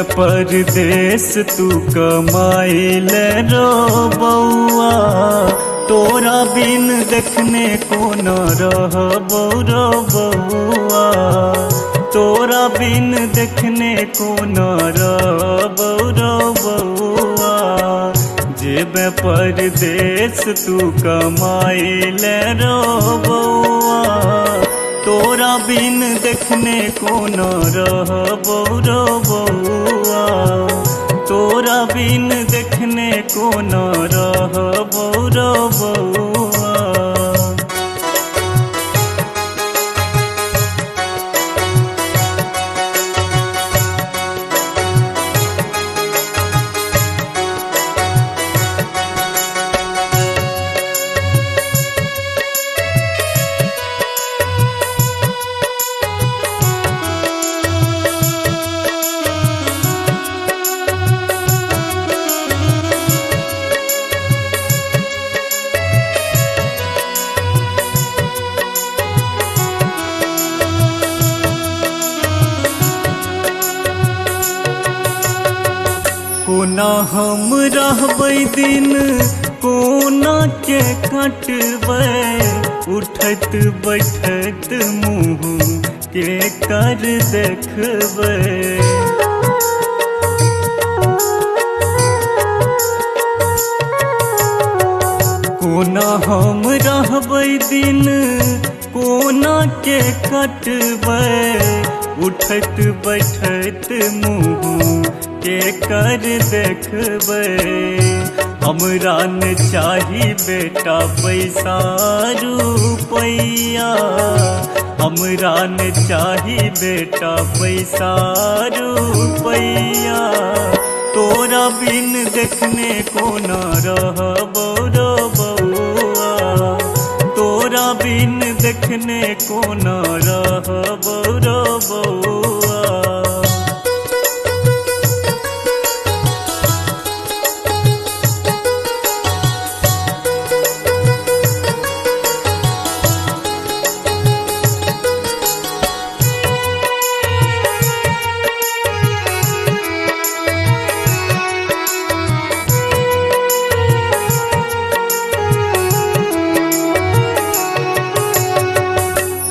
परदेस तू कमाइल रो बउआ, तोरा बिन देखने को न रहबो रो बउआ, तोरा बिन देखने को न रहबो रो बउआ। जेबे परदेस तू कमाइल रो बउआ, तोरा बिन देखने को न रहबो रो बउआ, तोरा बिन देखने को न रहबो रो बउआ। कोना हम रहबै दिन कोना के कटबै, उठैत बैठैत मुँह के कर देखबै। कोना हम रहबै दिन कोना के कटबै, उठैत बैठैत मुँह के कर देखबै। हमरा न चाही बेटा पैसा रुपैया, हमरा न चाही बेटा पैसा रुपैया, तोरा बिन देखने को न रहबो रो बउआ, तोरा बिन देखने को न रहबो रो बउआ।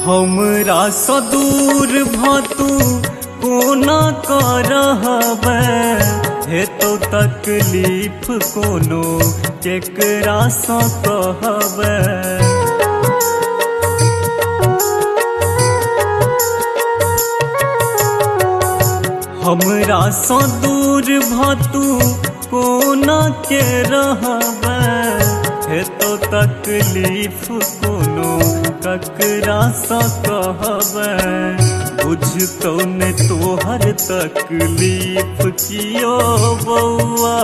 हमरा सँ दूर भतू कोना कर रहबै, हेतौ तकलीफ कोनो केकरा सँ कहबै। हमरा सँ दूर भतू कोना के रहबै, हेतौ तकलीफ कोनो ककरा सँ कहबै। बुझतौ ने तोहर तकलीफ कियो बउआ,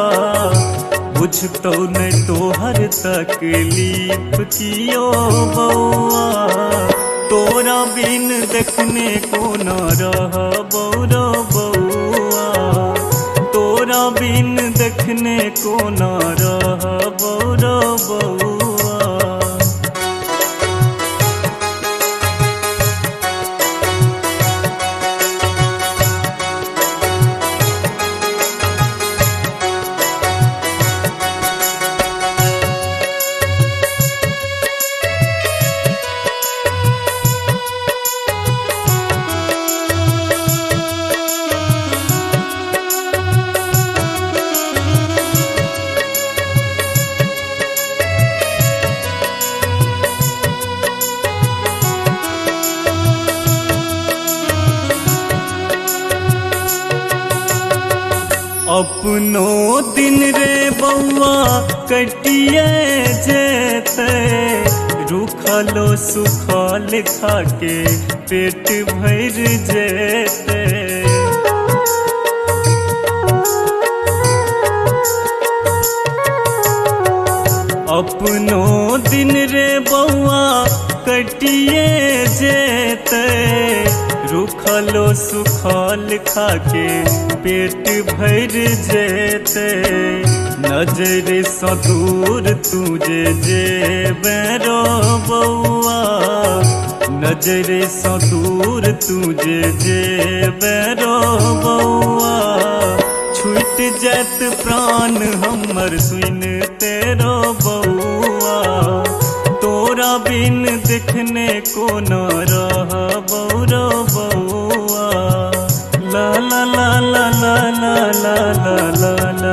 बुझतौ ने तोहर तकलीफ कियो बउआ, तोरा बिन देखने को न रहबो रो बउआ, तोरा बिन देखने को न रहबो रो बउआ। अपनो दिन रे बउआ कटिए जेते, रूखलो सुखल खाके पेट भर जेते। अपनो दिन रे बउआ कटिए जेते, रूखलो सुखल खाके पेट भर जेते। नजर सँ दूर तुझे जेबे रो बउआ, नजर सँ दूर तुझे जेबे रो बउआ, जैत प्राण हमर सुन तेरो बउआ, तोरा बिन देखने को न रह बौरो बउआ। ला ला ला ला ला ला ला ला ला।